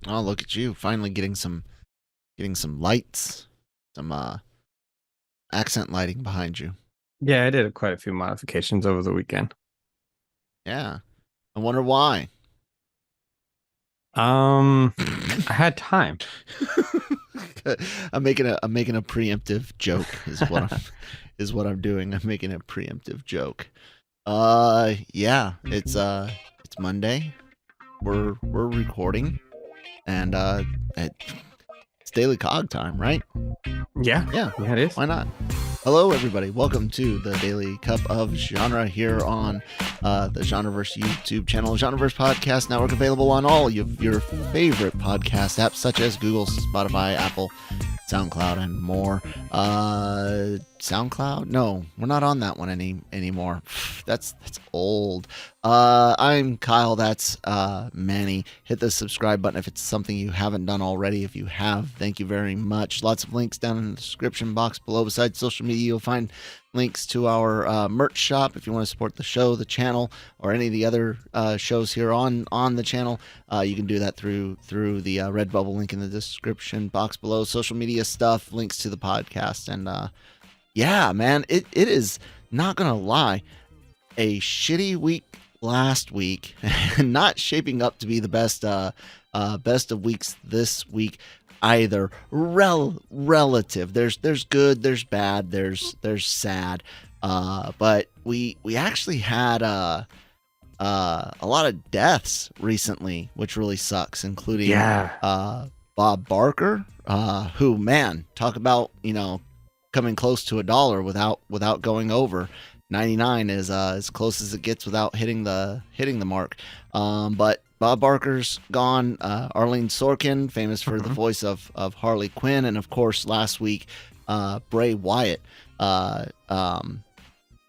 Oh, look at you! Finally getting some lights, some accent lighting behind you. Yeah, I did quite a few modifications over the weekend. Yeah, I wonder why. Um, I had time. I'm making a preemptive joke is what I'm doing. I'm making a preemptive joke. Yeah, it's Monday. We're recording and it's daily cog time, right? Yeah, Yeah, yeah, it is. why not? Hello, everybody. Welcome to the Daily Cup of Genre here on the Genreverse YouTube channel, Genreverse Podcast Network, available on all of your favorite podcast apps such as Google, Spotify, Apple, SoundCloud, and more. SoundCloud? No, we're not on that one anymore. That's old. I'm Kyle. That's Manny. Hit the subscribe button if it's something you haven't done already. If you have, thank you very much. Lots of links down in the description box below. Besides social media, you'll find links to our merch shop if you want to support the show, the channel, or any of the other shows here on the channel. You can do that through the Redbubble link in the description box below. Social media stuff, links to the podcast, and yeah, man, it is, not gonna lie, a shitty week last week, and not shaping up to be the best best of weeks this week either. Relative. There's good, there's bad, there's sad. But we actually had a lot of deaths recently, which really sucks, including Yeah, Bob Barker, who, man, talk about, coming close to $1 without going over. 99 is as close as it gets without hitting the mark. But Bob Barker's gone. Arleen Sorkin, famous for the voice of Harley Quinn, and of course last week, Bray Wyatt,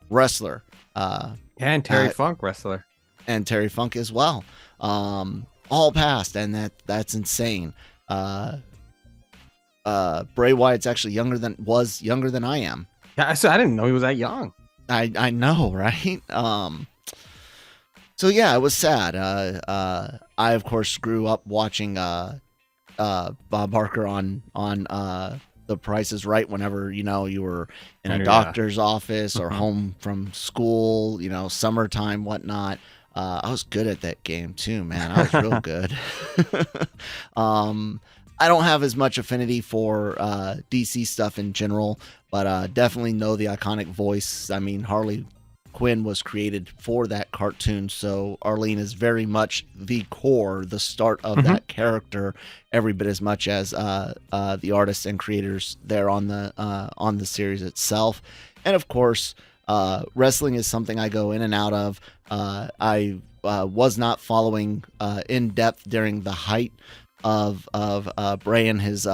wrestler, and Terry Funk wrestler. and Terry Funk as well. All passed, and that's insane. Bray Wyatt's actually younger than I am. Yeah, I didn't know he was that young. I know, right? So yeah, it was sad. I of course grew up watching Bob Barker on The Price is Right whenever you were in a doctor's office or home from school, summertime, whatnot. I was good at that game too, man. I was real good. I don't have as much affinity for DC stuff in general, but definitely know the iconic voice. I mean, Harley Quinn was created for that cartoon, so Arleen is very much the core, the start of that character, every bit as much as the artists and creators there on the series itself. And of course, wrestling is something I go in and out of. I was not following in depth during the height of Bray and his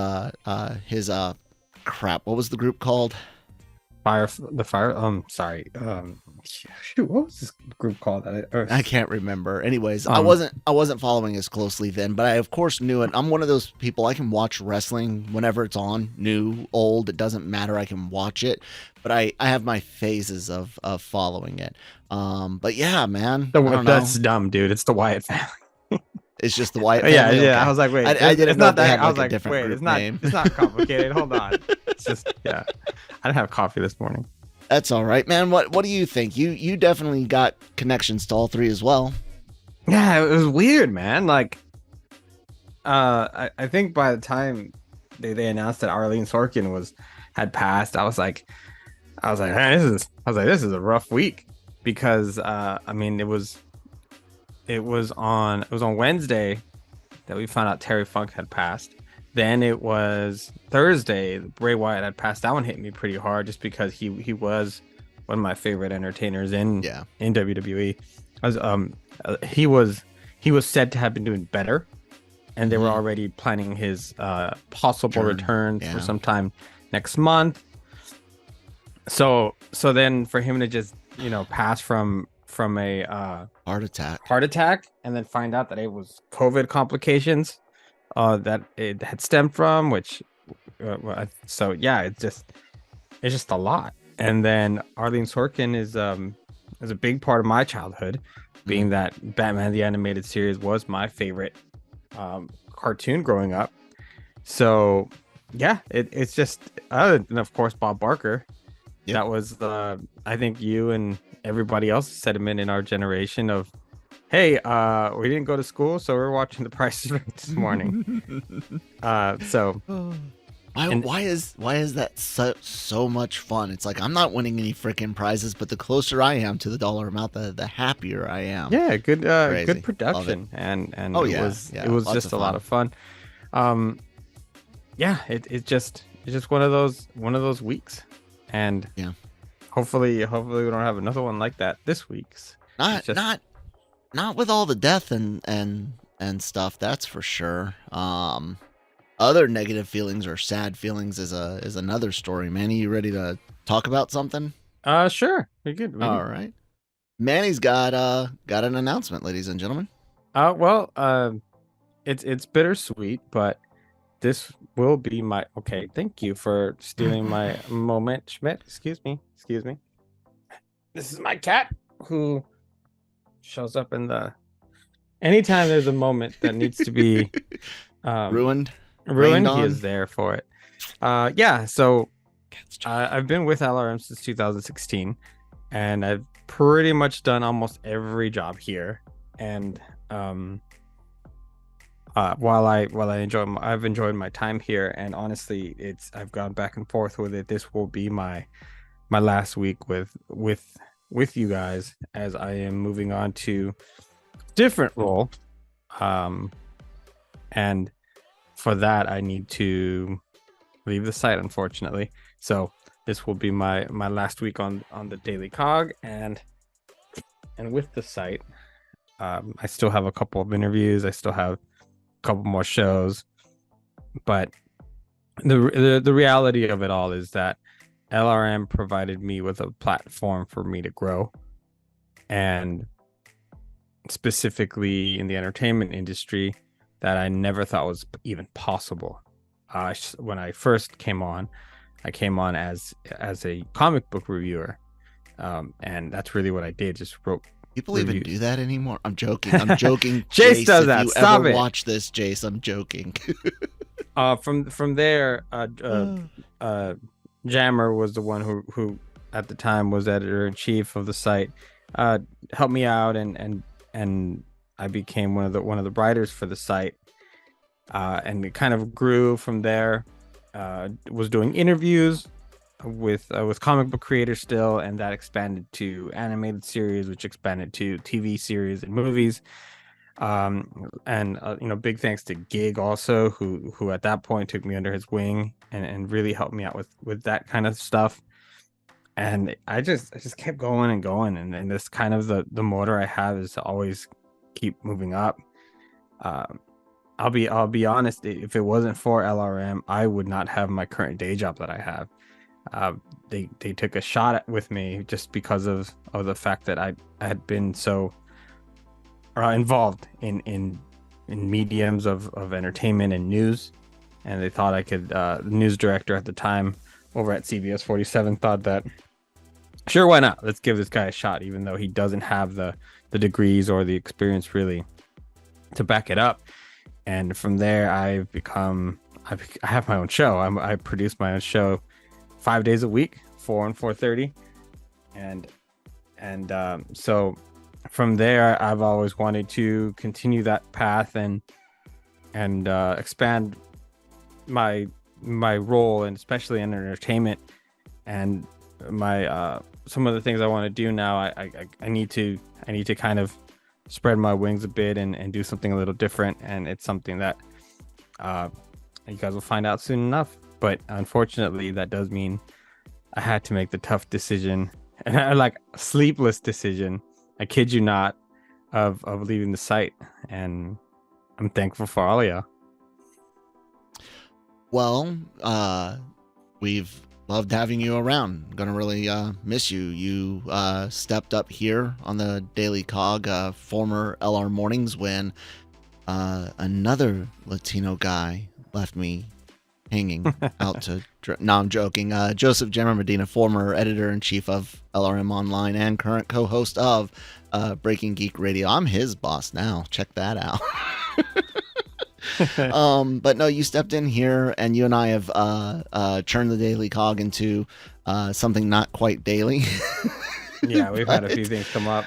crap. What was the group called? Sorry. Shoot, what was this group called? I can't remember. Anyways, I wasn't following as closely then, but I of course knew it. I'm one of those people, I can watch wrestling whenever it's on, new, old, it doesn't matter. I can watch it, but I have my phases of following it. But yeah, man, That's dumb, dude. It's the Wyatt family. It's just the Wyatt family. Yeah. Okay. I was like, wait, I didn't it's know not if they that. had I was like a like, different wait, group it's name. not complicated. Hold on. It's just, yeah. I didn't have coffee this morning. That's all right, man. What do you think? You definitely got connections to all three as well. Yeah, it was weird, man. Like, I think by the time they announced that Arleen Sorkin had passed, I was like, man, this is a rough week, because I mean, it was on Wednesday that we found out Terry Funk had passed. Then it was Thursday, Bray Wyatt had passed. That one hit me pretty hard, just because he was one of my favorite entertainers in WWE. He was said to have been doing better, and they were already planning his possible return for sometime next month. So then for him to just pass from a heart attack, and then find out that it was COVID complications that it had stemmed from, which so yeah, it's just a lot. And then Arleen Sorkin is a big part of my childhood, being that Batman the Animated Series was my favorite cartoon growing up. So yeah, it's just and of course Bob Barker. Yep. That was the I think you and everybody else's sentiment in our generation of, hey, we didn't go to school, so we're watching The Price is Right this morning. So why is that so much fun? It's like I'm not winning any freaking prizes, but the closer I am to the dollar amount, the happier I am. Yeah, good Crazy. good production, and Oh, it yeah, was yeah, it was lots just of a lot fun. of fun. Yeah, it's just one of those weeks, and Yeah. hopefully we don't have another one like that this week's. Not with all the death and stuff, that's for sure. Other negative feelings or sad feelings is another story. Manny, you ready to talk about something? Sure, we good. All right. Manny's got an announcement, ladies and gentlemen. Well, it's bittersweet, but this will be my okay. Thank you for stealing my moment, Schmidt. Excuse me. This is my cat who shows up in the anytime there's a moment that needs to be Ruined. he is there for it. Yeah, so I've been with LRM since 2016, and I've pretty much done almost every job here. And while I've enjoyed my time here, and honestly, I've gone back and forth with it. This will be my last week with you guys, as I am moving on to different role, and for that I need to leave the site, unfortunately. So this will be my last week on the Daily Cog, and with the site, I still have a couple of interviews. I still have a couple more shows, but the reality of it all is that LRM provided me with a platform for me to grow, and specifically in the entertainment industry that I never thought was even possible. When I first came on, I came on as a comic book reviewer, and that's really what I did. Just wrote. People reviews. even do that anymore? I'm joking. Jace does that. If you Stop ever it. watch this, Jace, I'm joking. From there, Jammer was the one who at the time was editor-in-chief of the site, helped me out, and I became one of the writers for the site, and it kind of grew from there. Was doing interviews with comic book creators still, and that expanded to animated series, which expanded to TV series and movies. And big thanks to Gig also, who at that point took me under his wing and really helped me out with that kind of stuff. And I just kept going and going, and this kind of the motor I have is to always keep moving up. I'll be honest, if it wasn't for LRM, I would not have my current day job that I have. They took a shot with me just because of the fact that I had been so involved in mediums of entertainment and news, and they thought I could. The news director at the time over at CBS 47 thought that, sure, why not? Let's give this guy a shot, even though he doesn't have the degrees or the experience really to back it up. And from there, I have my own show. I produce my own show 5 days a week, 4 and 4:30, and so from there, I've always wanted to continue that path and expand my role, and especially in entertainment, and my some of the things I want to do now. I need to kind of spread my wings a bit and do something a little different, and it's something that you guys will find out soon enough. But unfortunately, that does mean I had to make the tough decision, and like sleepless decision, I kid you not, of leaving the site, and I'm thankful for all of you. Well, we've loved having you around. I'm gonna really miss you. You stepped up here on the Daily Cog, former LR Mornings, when another Latino guy left me hanging out to... No, I'm joking. Joseph Jammer Medina, former editor-in-chief of LRM Online and current co-host of Breaking Geek Radio. I'm his boss now. Check that out. But no, you stepped in here, and you and I have churned the Daily Cog into something not quite daily. Yeah, we've had a few things come up.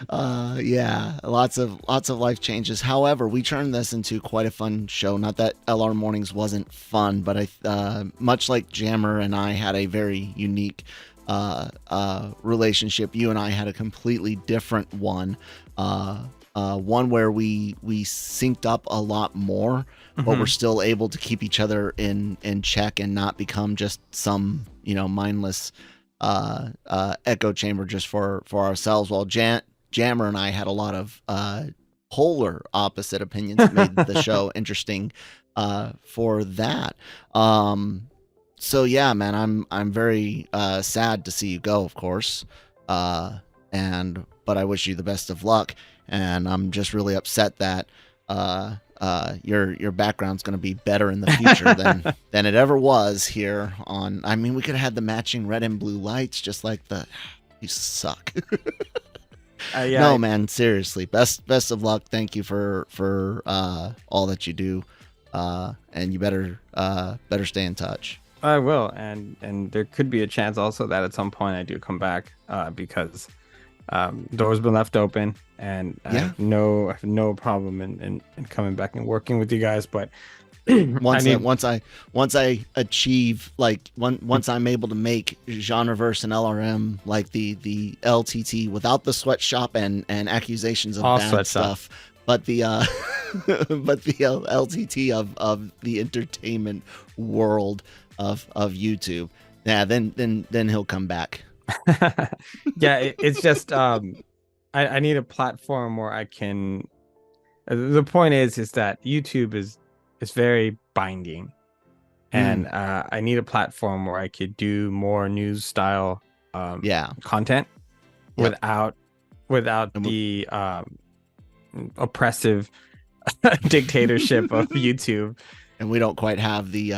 Yeah, lots of life changes. However, we turned this into quite a fun show. Not that LR Mornings wasn't fun, but much like Jammer and I had a very unique relationship. You and I had a completely different one. One where we synced up a lot more, but we're still able to keep each other in check and not become just some mindless echo chamber just for ourselves. While Jammer and I had a lot of polar opposite opinions that made the show interesting for that. So yeah, man, I'm very sad to see you go, of course. But I wish you the best of luck, and I'm just really upset that your background's going to be better in the future than it ever was here on. I mean, we could have had the matching red and blue lights, just like you suck. Yeah, no, man, seriously, best of luck. Thank you for all that you do, and you better stay in touch. I will, and there could be a chance also that at some point I do come back, because door's been left open, and I have no problem in coming back and working with you guys. But once I achieve, like, once I'm able to make Genreverse and LRM like the LTT without the sweatshop and accusations of bad stuff, but the LTT of the entertainment world of YouTube, then he'll come back. Yeah, it's just I need a platform where I can. The point is that YouTube is very binding, and I need a platform where I could do more news style content without the oppressive dictatorship of YouTube. And we don't quite have the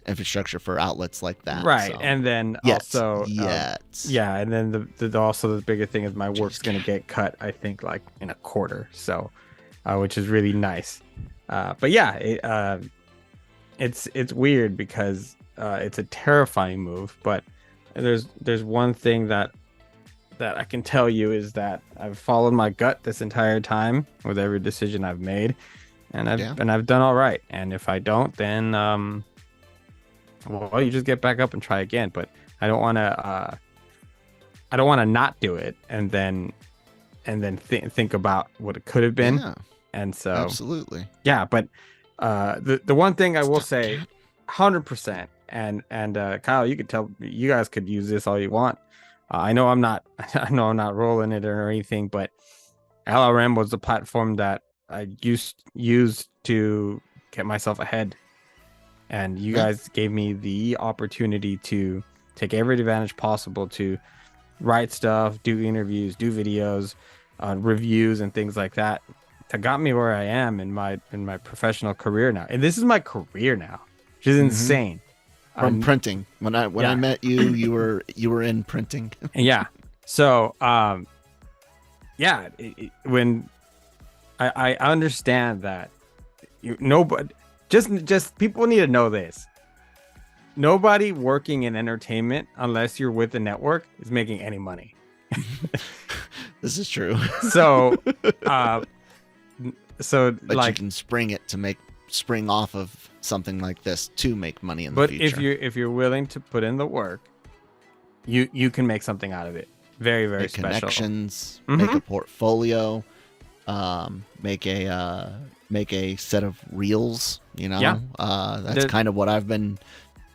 infrastructure for outlets like that, right? So. And then also, and then the bigger thing is my work's gonna get cut, I think, like in a quarter, so which is really nice. But yeah, it's weird because it's a terrifying move. But there's one thing that I can tell you is that I've followed my gut this entire time with every decision I've made. And I've done all right. And if I don't, then well, you just get back up and try again. But I don't want to not do it and then think about what it could have been. Yeah, and so absolutely. Yeah, but the one thing I will say, 100%. And Kyle, you could tell, you guys could use this all you want. I know I'm not rolling it or anything, but LRM was the platform that I used to get myself ahead, and you guys gave me the opportunity to take every advantage possible to write stuff, do interviews, do videos, reviews, and things like that. That got me where I am in my professional career now, and this is my career now, which is insane. From printing, when I met you, you were in printing. Yeah. So when I understand that nobody, just people need to know this. Nobody working in entertainment, unless you're with the network, is making any money. This is true. So but like, you can spring off of something like this to make money in the future. But if you're willing to put in the work, you can make something out of it. Very, very make special. Connections, make a portfolio. Make a set of reels, that's kind of what I've been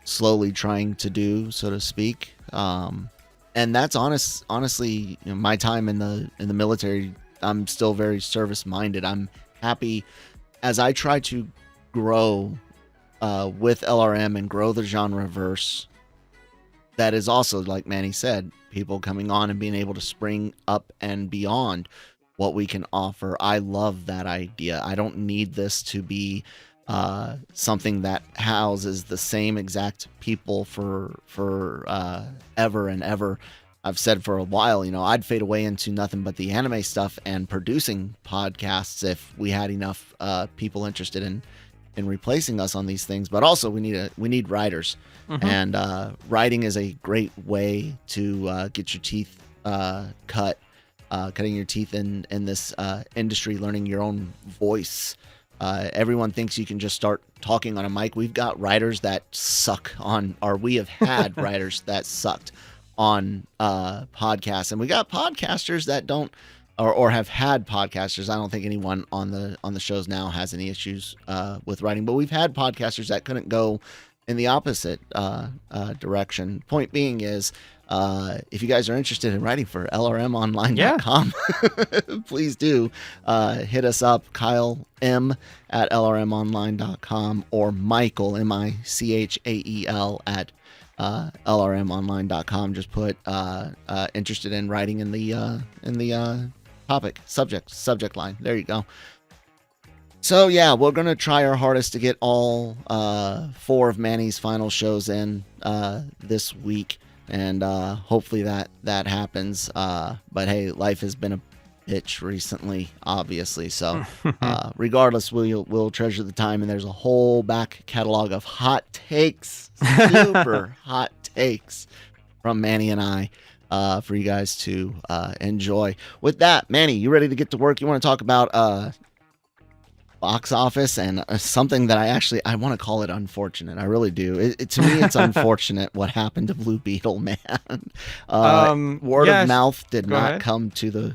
slowly trying to do, so to speak. And that's honestly, my time in the military, I'm still very service minded. I'm happy as I try to grow with LRM and grow the Genreverse. That is also, like Manny said, people coming on and being able to spring up and beyond what we can offer. I love that idea. I don't need this to be something that houses the same exact people for ever and ever. I've said for a while, I'd fade away into nothing but the anime stuff and producing podcasts if we had enough people interested in replacing us on these things. But also we need writers, and writing is a great way to get your teeth cut, cutting your teeth in this industry, learning your own voice. Everyone thinks you can just start talking on a mic. We've got writers that suck on, or we have had writers that sucked on podcasts, and we got podcasters that don't, or have had podcasters. I don't think anyone on the shows now has any issues with writing, but we've had podcasters that couldn't go in the opposite direction. Point being is, if you guys are interested in writing for lrmonline.com, please do hit us up, Kyle M at lrmonline.com, or Michael Michael at lrmonline.com. Just put interested in writing in the topic subject line. There you go. So yeah, we're gonna try our hardest to get all 4 of Manny's final shows in this week, and hopefully that happens. But hey, life has been a bitch recently, obviously. So regardless, we'll treasure the time, and there's a whole back catalog of hot takes, super hot takes from Manny and I for you guys to enjoy. With that, Manny, you ready to get to work? You want to talk about box office and something that I want to call it unfortunate. I really do. To me, it's unfortunate what happened to Blue Beetle, man. Word of mouth did not come to the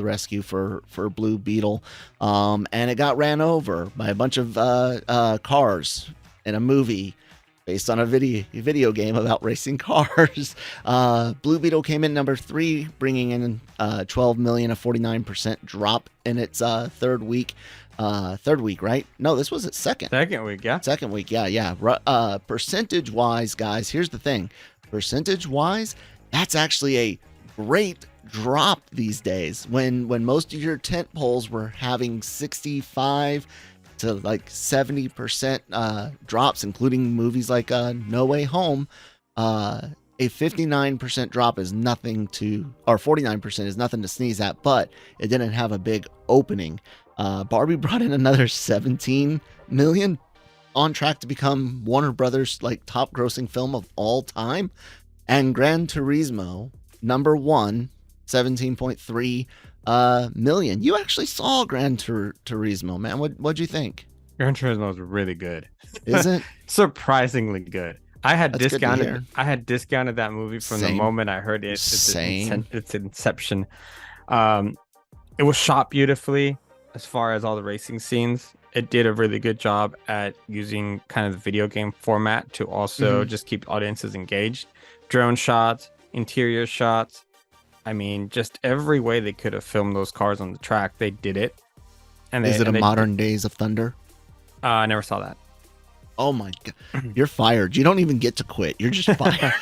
rescue for Blue Beetle, and it got ran over by a bunch of cars in a movie based on a video game about racing cars. Blue Beetle came in number 3, bringing in 12 million, a 49% drop in its third week, right? No, this was its second week, yeah. Percentage wise, guys, here's the thing. Percentage wise, that's actually a great drop these days, when most of your tent poles were having 65 to like 70% drops, including movies like No Way Home. A 59% drop is nothing to, or 49% is nothing to sneeze at, but it didn't have a big opening. Barbie brought in another 17 million, on track to become Warner Brothers' like top grossing film of all time. And Gran Turismo, number 1, 17.3 million. You actually saw Gran Turismo, man. What'd you think? Gran Turismo was really good. Is it? Surprisingly good. I had discounted that movie from the moment I heard it. Its inception. It was shot beautifully as far as all the racing scenes. It did a really good job at using kind of the video game format to also just keep audiences engaged. Drone shots, interior shots. I mean, just every way they could have filmed those cars on the track, they did it. And is it a modern Days of Thunder? I never saw that. Oh my god, you're fired. You don't even get to quit. You're just fired.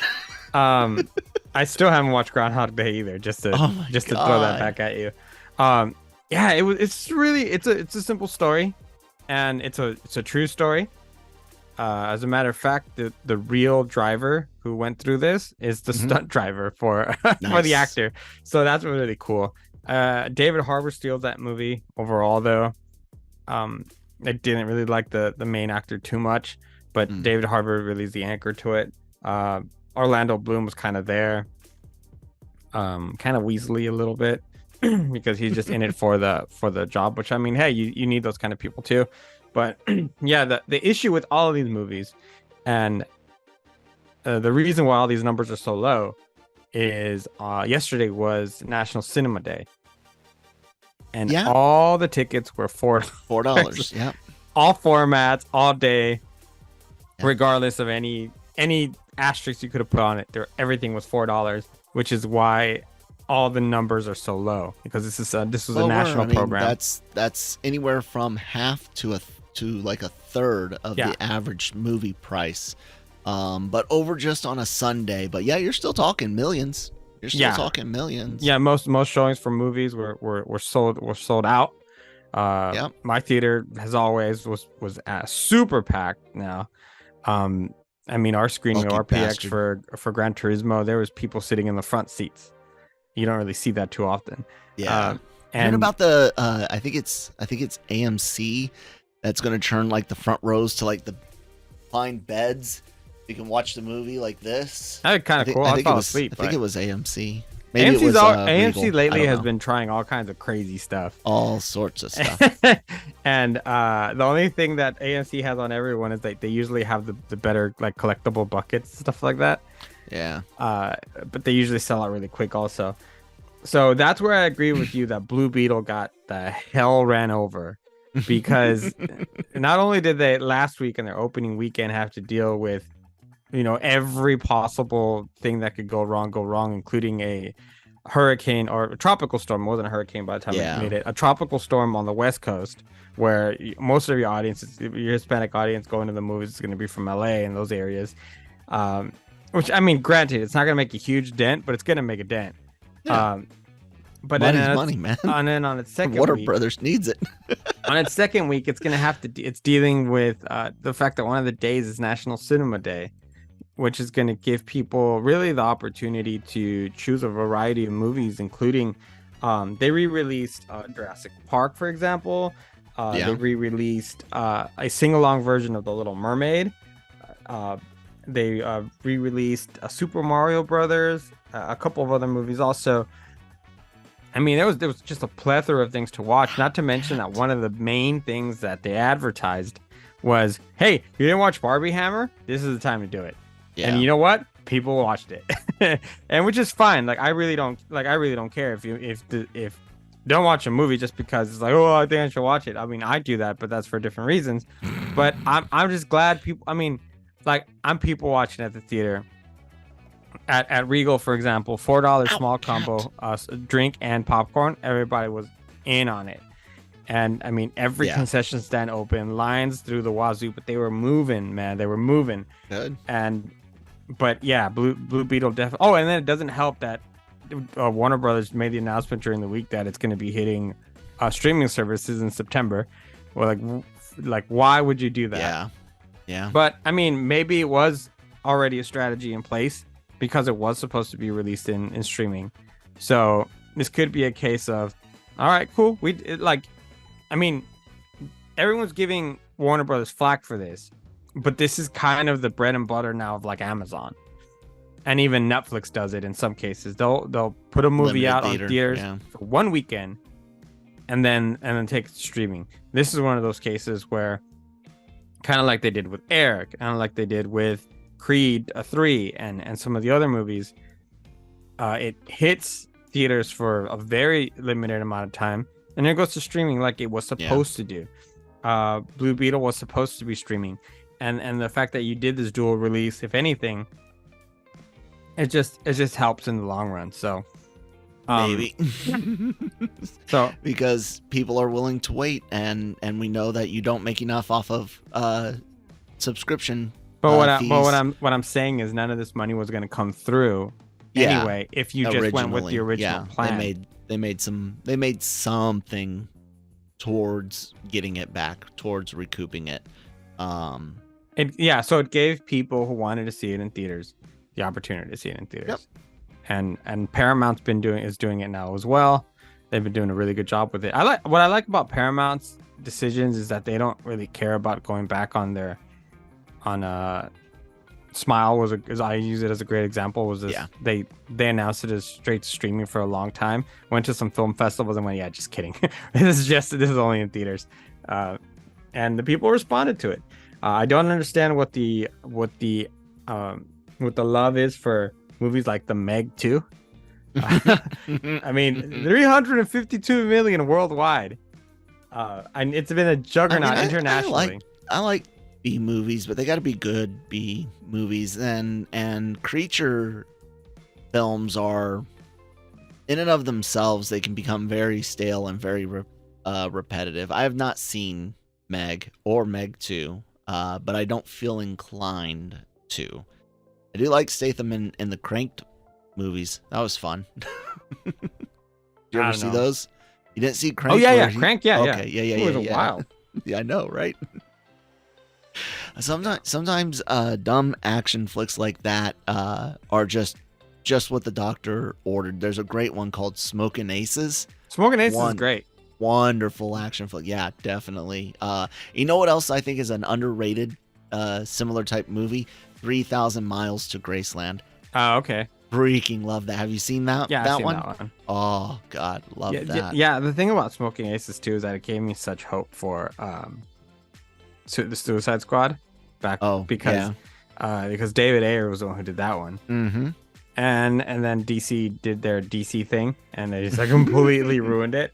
I still haven't watched Groundhog Day either. Just to throw that back at you. Yeah, it's a simple story, and it's a true story. As a matter of fact, the real driver who went through this is the stunt driver for the actor. So that's really cool. David Harbour steals that movie overall, though. I didn't really like the main actor too much, but David Harbour really is the anchor to it. Orlando Bloom was kind of there, kind of Weasley a little bit because he's just in it for the job. Which, I mean, hey, you need those kind of people too. But yeah, the issue with all of these movies, and the reason why all these numbers are so low, is yesterday was National Cinema Day, and all the tickets were $4. Yeah, all formats, all day, regardless of any asterisk you could have put on it. Everything was $4, which is why all the numbers are so low, because this was a national program. That's anywhere from half to like a third of the average movie price, but over just on a Sunday. But yeah, you're still talking millions. Talking millions. Yeah, most showings for movies were sold out. My theater, as always, was super packed now. I mean, our screening of Lucky RPX bastard. for Gran Turismo, there was people sitting in the front seats. You don't really see that too often. Yeah. And about the I think it's AMC that's going to turn like the front rows to like the fine beds. You can watch the movie like this. that kind of cool. I fell asleep. I think it was AMC. Maybe it was AMC Regal. lately has been trying all kinds of crazy stuff. All sorts of stuff. And the only thing that AMC has on everyone is that they usually have the better like collectible buckets, stuff like that. Yeah. But they usually sell out really quick also. So that's where I agree with you that Blue Beetle got the hell ran over, because not only did they last week in their opening weekend have to deal with, you know, every possible thing that could go wrong, including a hurricane or a tropical storm, more than a hurricane by the time it made it, a tropical storm on the West Coast, where most of your audience, your Hispanic audience going to the movies is going to be from LA and those areas. Which, I mean, granted, it's not going to make a huge dent, but it's going to make a dent. Yeah. But money's then money, man. And then on its second Warner week, Brothers needs it. on its second week, it's going to have to, it's dealing with the fact that one of the days is National Cinema Day, which is going to give people really the opportunity to choose a variety of movies, including they re-released Jurassic Park, for example. They re-released a sing-along version of The Little Mermaid. They re-released Super Mario Brothers, a couple of other movies also. I mean, there was just a plethora of things to watch, not to mention that one of the main things that they advertised was, hey, you didn't watch Barbie Hammer? This is the time to do it. Yeah. And you know what? People watched it. And which is fine. Like I really don't care if don't watch a movie just because it's like, oh, I think I should watch it. I mean, I do that, but that's for different reasons. But I'm just glad people, I mean, like I'm people watching at the theater. At Regal, for example, $4 small combo, drink and popcorn. Everybody was in on it, and I mean every concession stand open, lines through the wazoo. But they were moving, man. They were moving. Good. But yeah, Blue Beetle definitely. Oh, and then it doesn't help that Warner Brothers made the announcement during the week that it's going to be hitting streaming services in September. Well, like why would you do that? Yeah. But I mean, maybe it was already a strategy in place, because it was supposed to be released in streaming. So this could be a case of, all right, cool. I mean, everyone's giving Warner Brothers flack for this, but this is kind of the bread and butter now of like Amazon, and even Netflix does it in some cases. They'll put a movie Limited out theater, on theaters for one weekend, and then take it to streaming. This is one of those cases where, kind of like they did with Air, kind of like they did with Creed 3 and some of the other movies, it hits theaters for a very limited amount of time, and then it goes to streaming like it was supposed to do. Blue Beetle was supposed to be streaming, and the fact that you did this dual release, if anything, it just helps in the long run. So maybe so because people are willing to wait, and we know that you don't make enough off of subscription. But what I'm saying is none of this money was going to come through anyway if you just went with the original plan. They made something towards getting it back, towards recouping it. So it gave people who wanted to see it in theaters the opportunity to see it in theaters. Yep. And Paramount's is doing it now as well. They've been doing a really good job with it. What I like about Paramount's decisions is that they don't really care about going back on their Smile I use it as a great example. Was this they announced it as straight streaming for a long time, went to some film festivals and went, just kidding. this is only in theaters, and the people responded to it. I don't understand what the love is for movies like the Meg 2. I mean, 352 million worldwide, and it's been a juggernaut internationally. I like B movies, but they got to be good B movies, and creature films are, in and of themselves, they can become very stale and very repetitive. I have not seen Meg or Meg 2, but I don't feel inclined to. I do like Statham in the Cranked movies. That was fun. Did you ever see those? You didn't see Crank? Oh yeah, Crank, Okay, yeah. It was wild. Yeah, I know, right? Sometimes dumb action flicks like that are just what the doctor ordered. There's a great one called Smokin' Aces. Smoking Aces is One great. wonderful action flick. Yeah, definitely. You know what else I think is an underrated similar type movie? 3,000 Miles to Graceland. Oh, okay. Freaking love that. Have you seen that? Yeah, I've that seen one? that one. Oh God, love Yeah, that. yeah. The thing about Smoking Aces too is that it gave me such hope for the Suicide Squad back because David Ayer was the one who did that one. Mm-hmm. And then DC did their DC thing, and they just like completely ruined it.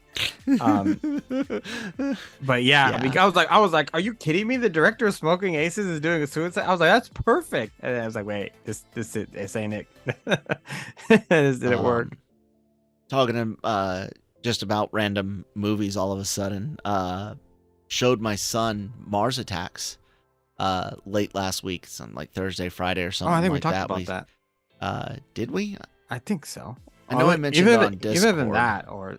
But yeah, because I was like, are you kidding me? The director of Smoking Aces is doing a Suicide. I was like, that's perfect. And I was like, wait, this ain't it. This didn't work. Talking just about random movies, all of a sudden, showed my son Mars Attacks late last week, some like Thursday, Friday, or something. Oh, I think like we talked about that. Did we? I think so. I know I mentioned it on Discord. Either than that, or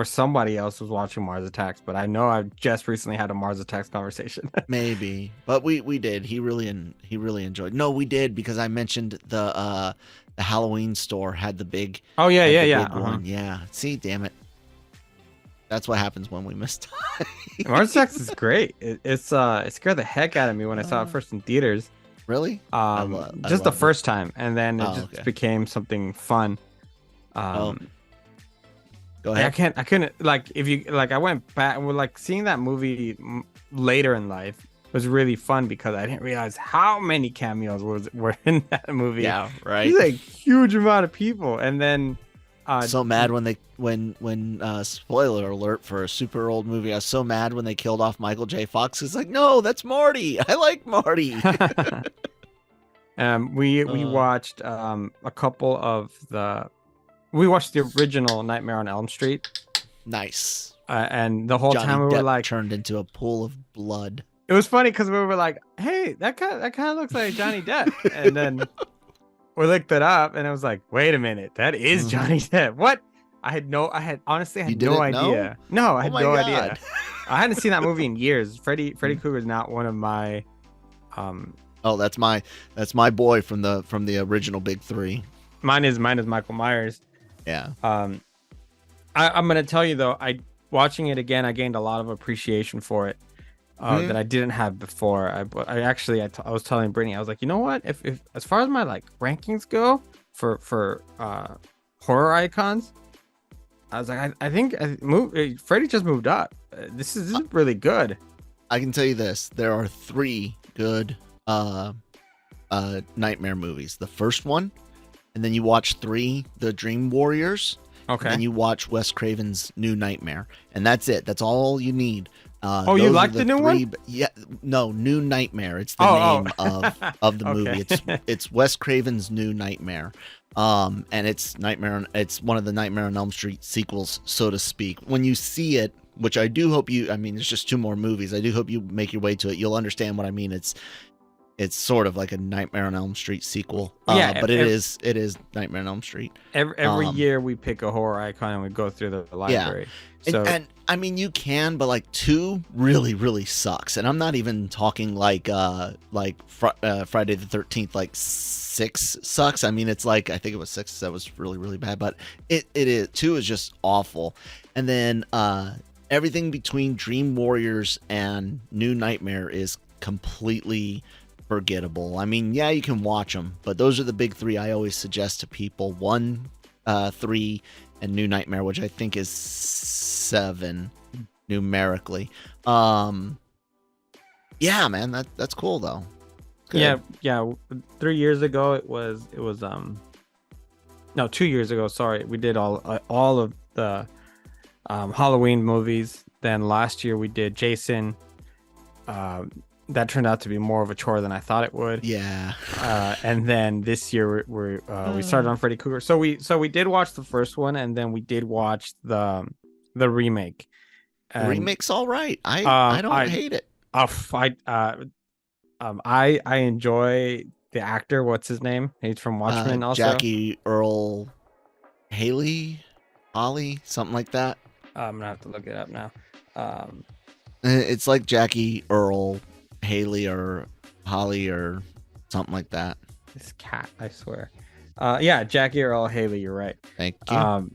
somebody else was watching Mars Attacks, but I know I've just recently had a Mars Attacks conversation. Maybe, but we did. He really enjoyed. No, we did, because I mentioned the Halloween store had the big. Oh yeah, big one. Yeah. See, damn it. That's what happens when we miss time. Mars Attacks is great. It scared the heck out of me when I saw it first in theaters. Really? Just the first time, and then it just became something fun. Go ahead. I couldn't like, if you like, I went back, like seeing that movie later in life was really fun because I didn't realize how many cameos were in that movie. Yeah, right. It's like huge amount of people, and then so mad when spoiler alert for a super old movie. I was so mad when they killed off Michael J. Fox. It's like, no, that's Marty. I like Marty. We watched a couple of we watched the original Nightmare on Elm Street. Nice. And the whole Johnny time we Depp were like, turned into a pool of blood. It was funny because we were like, hey, that kind of looks like Johnny Depp, and then we looked it up, and I was like, wait a minute, that is Johnny Depp. What? I honestly had no idea. No, I had no idea. I hadn't seen that movie in years. Freddy Krueger is not one of my. Oh, that's my boy from the original Big Three. Mine is Michael Myers. Yeah. I'm gonna tell you though, watching it again, I gained a lot of appreciation for it. That I didn't have before. I was telling Brittany, I was like, you know what? If as far as my like rankings go for horror icons, I was like, I think Freddy just moved up. This is really good. I can tell you this: there are 3 good Nightmare movies. The first one, and then you watch 3, The Dream Warriors. Okay. And then you watch Wes Craven's New Nightmare, and that's it. That's all you need. You like the new one? Yeah, no, New Nightmare. It's the name of the movie. It's Wes Craven's New Nightmare, and it's Nightmare. It's one of the Nightmare on Elm Street sequels, so to speak. When you see it, which I do hope you. I mean, there's just 2 more movies. I do hope you make your way to it. You'll understand what I mean. It's sort of like a Nightmare on Elm Street sequel. But it is Nightmare on Elm Street. Every year we pick a horror icon and we go through the library. Yeah. So, and I mean, you can, but like 2 really, really sucks. And I'm not even talking like Friday the 13th, like 6 sucks. I mean, it's like, I think it was 6 that was really, really bad, but it is 2 is just awful. And then everything between Dream Warriors and New Nightmare is completely forgettable. I mean, yeah, you can watch them, but those are the big 3 I always suggest to people: 1, 3, and New Nightmare, which I think is 7 numerically. Yeah, man, that's cool though. Good. Yeah. 3 years ago it was no, 2 years ago. Sorry, we did all of the Halloween movies. Then last year we did Jason. That turned out to be more of a chore than I thought it would. Yeah. And then this year we started on Freddy Krueger. So we did watch the first one, and then we did watch the remake. The remake's all right. I don't hate it. I enjoy the actor. What's his name? He's from Watchmen. Also Jackie Earl Haley, something like that. I'm gonna have to look it up now. It's like Jackie Earl Haley or Holly or something like that. This cat, I swear. Yeah, Jackie Earl Haley, you're right. Thank you.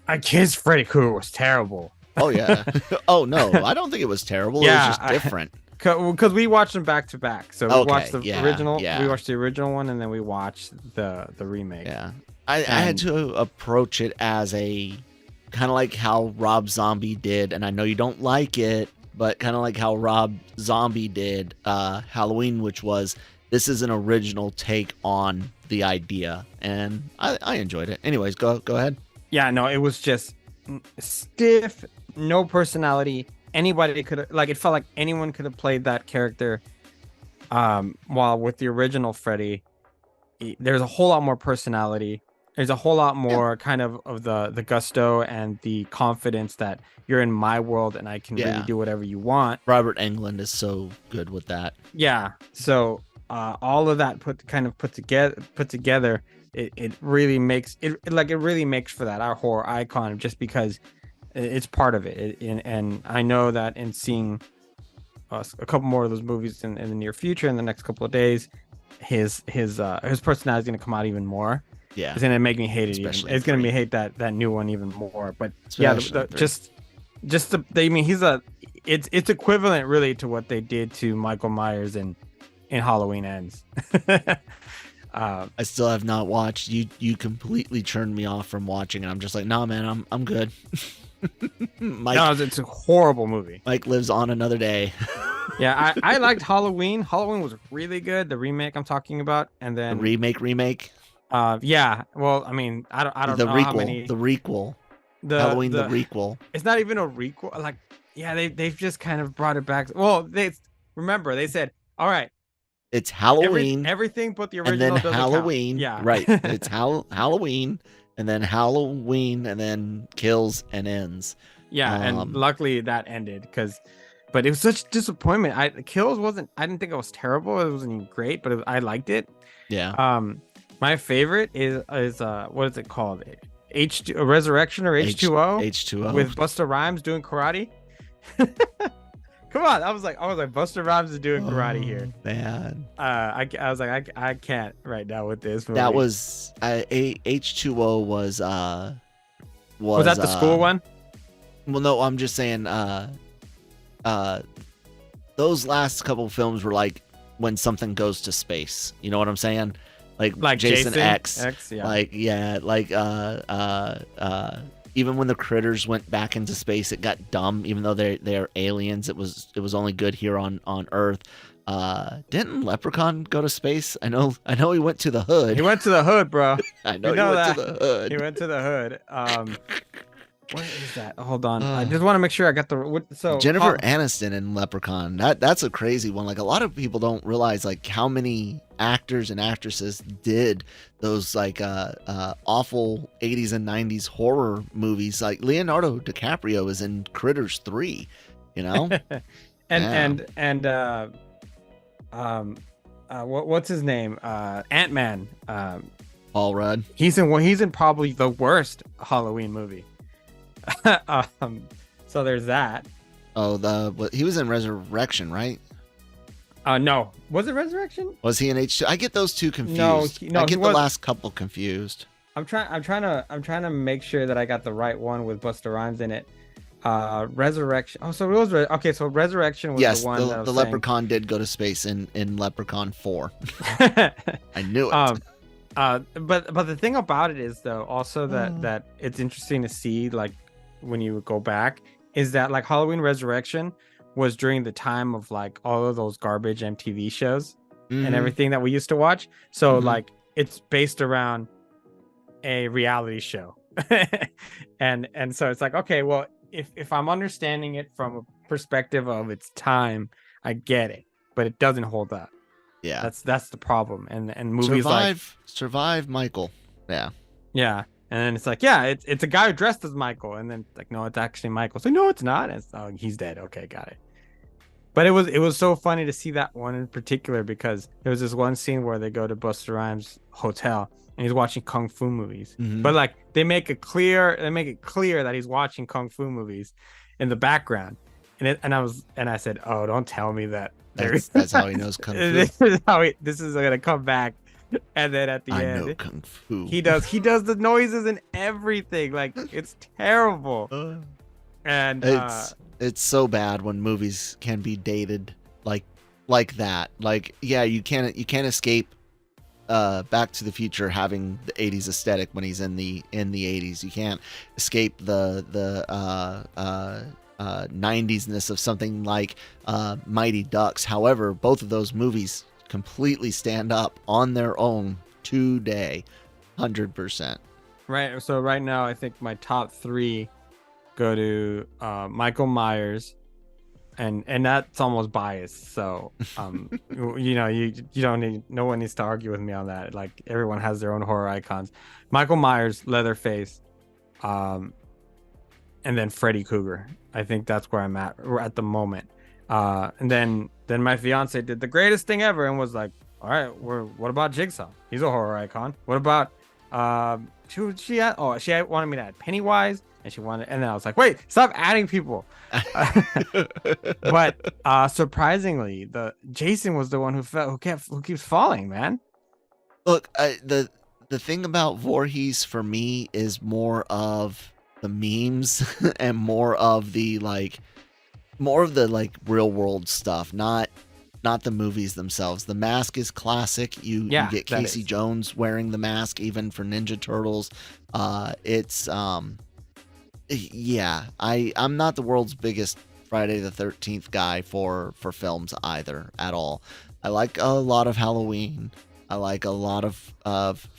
I guess Freddy Krueger was terrible. Oh yeah. Oh no, I don't think it was terrible. It was just different. Because we watched them back to back. So we watched the original. Yeah. We watched the original one, and then we watched the remake. Yeah. I had to approach it as a kind of like how Rob Zombie did, and I know you don't like it, but kind of like how Rob Zombie did Halloween, which was this is an original take on the idea, and I enjoyed it. Anyways, go ahead. Yeah, no, it was just stiff, no personality. Anybody could have, like, it felt like anyone could have played that character. While with the original Freddy, there's a whole lot more personality. There's a whole lot more kind of the gusto and the confidence that you're in my world and I can really do whatever you want. Robert Englund is so good with that. Yeah. So all of that put together, it really makes it really makes for that our horror icon, just because it's part of it. And I know that in seeing a couple more of those movies in the near future, in the next couple of days, his personality is going to come out even more. Yeah, it's gonna make me hate it. It's gonna make me hate that new one even more. But especially I mean, it's equivalent really to what they did to Michael Myers in Halloween Ends. I still have not watched. You completely turned me off from watching, and I'm just like, nah, man, I'm good. Mike, no, it's a horrible movie. Mike lives on another day. Yeah, I liked Halloween. Halloween was really good. The remake I'm talking about, and then the remake. Yeah. Well, I mean, I don't know how many. The requel. Halloween the requel. It's not even a requel. Like, yeah, they've just kind of brought it back. Well, they said, all right, it's Halloween. Everything but the original. And then Halloween. Yeah. Right. It's Halloween, and then Halloween, and then kills and ends. Yeah, and luckily that ended but it was such disappointment. I didn't think it was terrible. It wasn't great, but I liked it. Yeah. My favorite is what is it called? Resurrection or H2O? H2O with Busta Rhymes doing karate. Come on, I was like Busta Rhymes is doing karate here. Man, I was like I can't right now with this movie. That was H2O was that the school one? Well, no, I'm just saying those last couple films were like when something goes to space. You know what I'm saying? Like Jason X, yeah. Even when the critters went back into space, it got dumb. Even though they're aliens, it was only good here on Earth. Didn't Leprechaun go to space? I know he went to the hood. He went to the hood, bro. I know he went to the hood. He went to the hood. What is that? Hold on. I just want to make sure I got Jennifer Aniston in Leprechaun. That's a crazy one. Like, a lot of people don't realize like how many actors and actresses did those like awful 80s and 90s horror movies. Like Leonardo DiCaprio is in Critters 3, you know? What's his name? Ant-Man. Paul Rudd. He's in probably the worst Halloween movie. So there's that. He was in Resurrection, right? No. Was it Resurrection? Was he in H2? I get those two confused. No, I get the last couple confused. I'm trying to make sure that I got the right one with Busta Rhymes in it. Resurrection. Oh, so it was okay. So Resurrection was the one. The Leprechaun did go to space in Leprechaun 4. I knew it. But the thing about it is though, also that it's interesting to see, like, when you go back, is that like Halloween Resurrection was during the time of like all of those garbage MTV shows and everything that we used to watch. So like it's based around a reality show. and so it's like, okay, well, if I'm understanding it from a perspective of its time, I get it, but it doesn't hold up. Yeah, that's the problem. And movies survive Michael. Yeah. And then it's like, yeah, it's a guy who dressed as Michael, and then like, no, it's actually Michael. So no, it's not. He's dead. Okay, got it. But it was so funny to see that one in particular, because there was this one scene where they go to Busta Rhymes' hotel and he's watching kung fu movies. But like they make it clear that he's watching kung fu movies in the background. and I said, "Oh, don't tell me that." That's how he knows kung fu. This is gonna come back, and then at the I end, know kung fu. he does the noises and everything. Like, it's terrible. And It's so bad when movies can be dated like that. Like, yeah, you can't escape Back to the Future having the 80s aesthetic when he's in the 80s. You can't escape the 90s-ness of something like Mighty Ducks. However, both of those movies completely stand up on their own today, 100%. right. So right now, I think my top 3 go to Michael Myers, and that's almost biased. So you don't need, no one needs to argue with me on that. Like, everyone has their own horror icons. Michael Myers, Leatherface, and then Freddy Krueger. I think that's where I'm at the moment. And then my fiance did the greatest thing ever and was like, all right, what about Jigsaw? He's a horror icon. What about she wanted me to add Pennywise, and then I was like, wait, stop adding people. But surprisingly, the Jason was the one who keeps falling, man. Look, the thing about Voorhees for me is more of the memes and more of the real world stuff, not the movies themselves. The mask is classic. You get Casey Jones wearing the mask even for Ninja Turtles. I'm not the world's biggest Friday the 13th guy for films either at all. I like a lot of Halloween. I like a lot of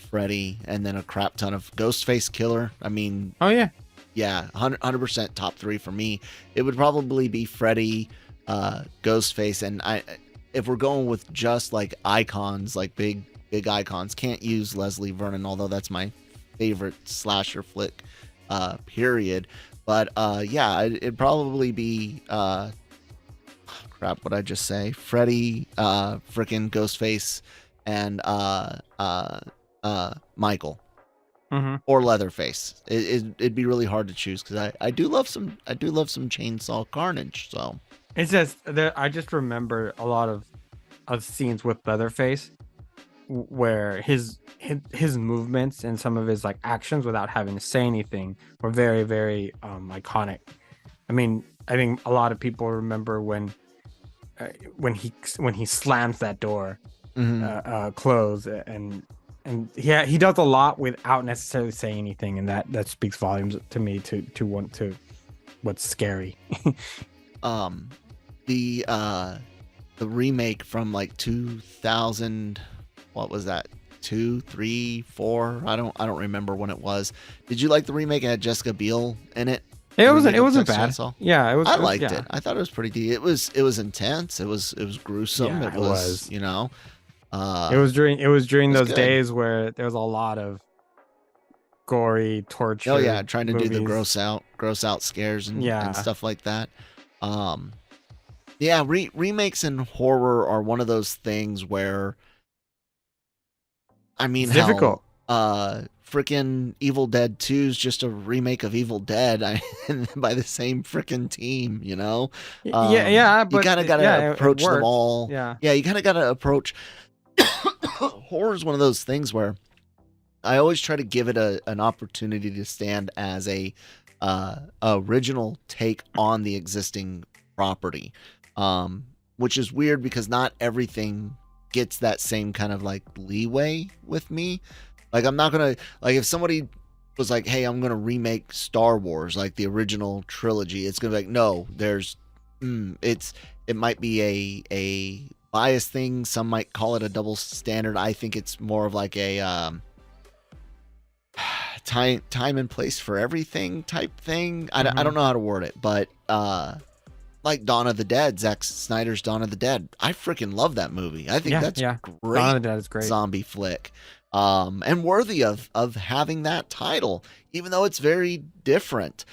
Freddy, and then a crap ton of Ghostface Killer. I mean, oh yeah, 100% top 3 for me. It would probably be Freddy, Ghostface, and if we're going with just like icons, like big icons, can't use Leslie Vernon, although that's my favorite slasher flick, period. But it'd probably be crap. What'd I just say? Freddy, frickin' Ghostface, and Michael. Mm-hmm. Or Leatherface. It'd be really hard to choose because I do love some chainsaw carnage. So it's just I just remember a lot of scenes with Leatherface where his movements and some of his like actions without having to say anything were very, very iconic. I mean, I think a lot of people remember when he slams that door closed, and yeah, he does a lot without necessarily saying anything, and that speaks volumes to me to what's scary. The remake from like 2000, what was that? 2, 3, 4? I don't remember when it was. Did you like the remake? It had Jessica Biel in it. It wasn't bad. Yeah, I liked it. I thought it was pretty deep. It was intense. It was gruesome. Yeah, it was. You know. It was during those days where there was a lot of gory torture. Oh yeah, trying to movies. do the gross out scares and stuff like that. Yeah, remakes in horror are one of those things where, I mean, it's difficult. Freaking Evil Dead 2 is just a remake of Evil Dead by the same freaking team, you know? But you kind of got to approach them all. Yeah, you kind of got to approach. Horror is one of those things where I always try to give it an opportunity to stand as a original take on the existing property, which is weird because not everything gets that same kind of like leeway with me. Like, I'm not gonna, like, if somebody was like, hey, I'm gonna remake Star Wars, like the original trilogy, it's gonna be like, no, it might be a bias thing. Some might call it a double standard. I think it's more of like a time and place for everything type thing. I don't know how to word it, but like Dawn of the Dead, Zack Snyder's Dawn of the Dead. I freaking love that movie. I think that's great. Dawn of the Dead is great. Zombie flick. And worthy of having that title, even though it's very different.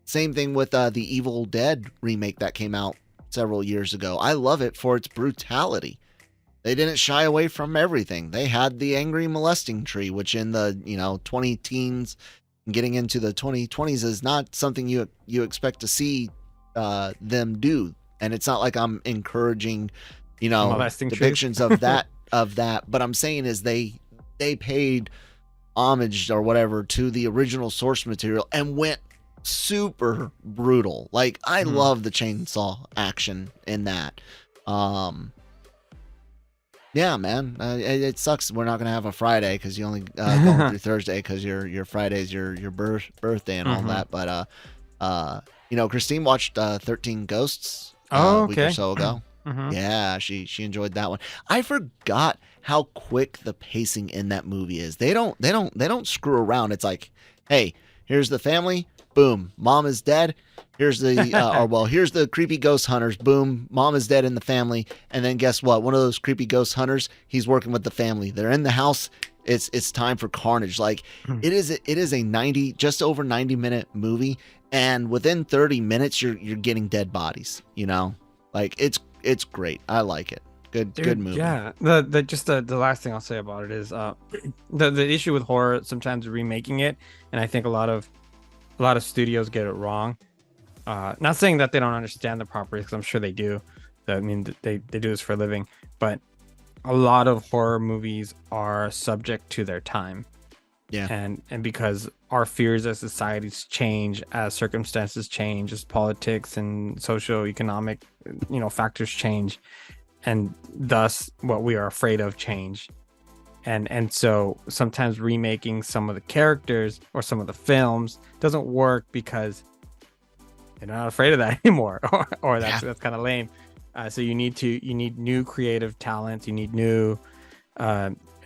Same thing with the Evil Dead remake that came out several years ago. I love it for its brutality. They didn't shy away from everything. They had the angry molesting tree, which in the 20 teens Getting into the 2020s is not something you expect to see them do, and it's not like I'm encouraging, Molesting depictions of that. But I'm saying is they paid homage or whatever to the original source material and went super brutal. Like I love the chainsaw action in that. Yeah, man. It sucks we're not gonna have a Friday because you only going through Thursday because your Friday's your birthday and all that. But Christine watched 13 Ghosts a week or so ago. Yeah, she enjoyed that one. I forgot how quick the pacing in that movie is. They don't screw around. It's like, hey, here's the family. Boom, mom is dead. Here's the here's the creepy ghost hunters. Boom, mom is dead in the family. And then guess what? One of those creepy ghost hunters, he's working with the family. They're in the house. It's time for carnage. Like it is a just over 90-minute movie, and within 30 minutes you're getting dead bodies. Like it's great. I like it. Good movie. Yeah. The last thing I'll say about it is the issue with horror, sometimes remaking it, and I think a lot of studios get it wrong. Not saying that they don't understand the properties, because I'm sure they do. I mean, they do this for a living, but a lot of horror movies are subject to their time. Yeah. And because our fears as societies change, as circumstances change, as politics and socioeconomic, factors change, and thus what we are afraid of change. And so sometimes remaking some of the characters or some of the films doesn't work because they're not afraid of that anymore, or that's kind of lame. So you need new creative talent. You need new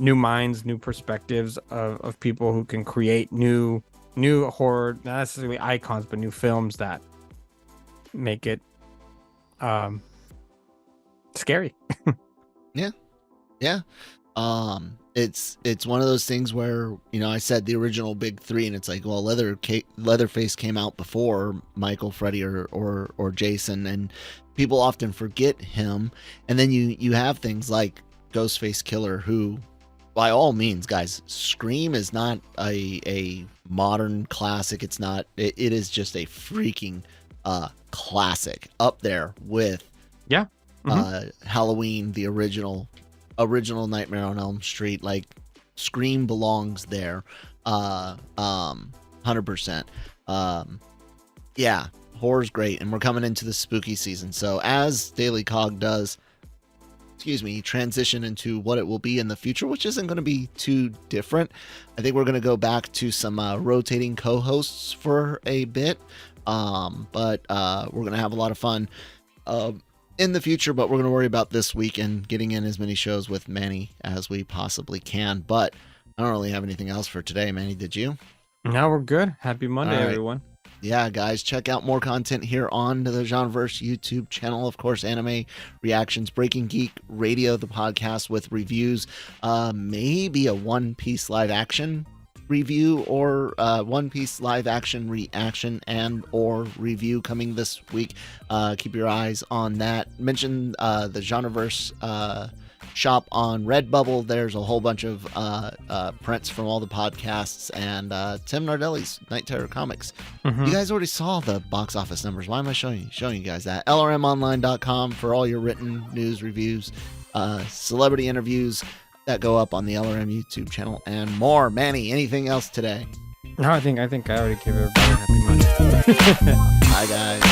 minds, new perspectives of people who can create new horror, not necessarily icons, but new films that make it scary. Yeah. It's one of those things where, I said the original big three, and it's like, well, Leatherface came out before Michael, Freddy, or Jason, and people often forget him. And then you have things like Ghostface Killer, who, by all means, guys, Scream is not a modern classic. It's not. It is just a freaking classic, up there with Halloween, the original Nightmare on Elm Street. Like Scream belongs there 100%. Yeah, horror's great, and we're coming into the spooky season, so as Daily Cog does transition into what it will be in the future, which isn't going to be too different. I think we're going to go back to some rotating co-hosts for a bit, but we're going to have a lot of fun in the future, but we're going to worry about this week and getting in as many shows with Manny as we possibly can. But I don't really have anything else for today. Manny, did you? No, we're good. Happy Monday, everyone. Yeah, guys, check out more content here on the Genreverse YouTube channel. Of course, anime reactions, Breaking Geek Radio, the podcast with reviews, maybe a One Piece live action review, or One Piece live action reaction and or review coming this week. Keep your eyes on that. Mention the Genreverse shop on Redbubble. There's a whole bunch of prints from all the podcasts, and Tim Nardelli's Night Terror Comics. You guys already saw the box office numbers. Why am I showing you guys that? LRMonline.com for all your written news, reviews, celebrity interviews that go up on the LRM YouTube channel, and more. Manny, anything else today? No, I think I already gave everybody a happy Monday. Bye, guys.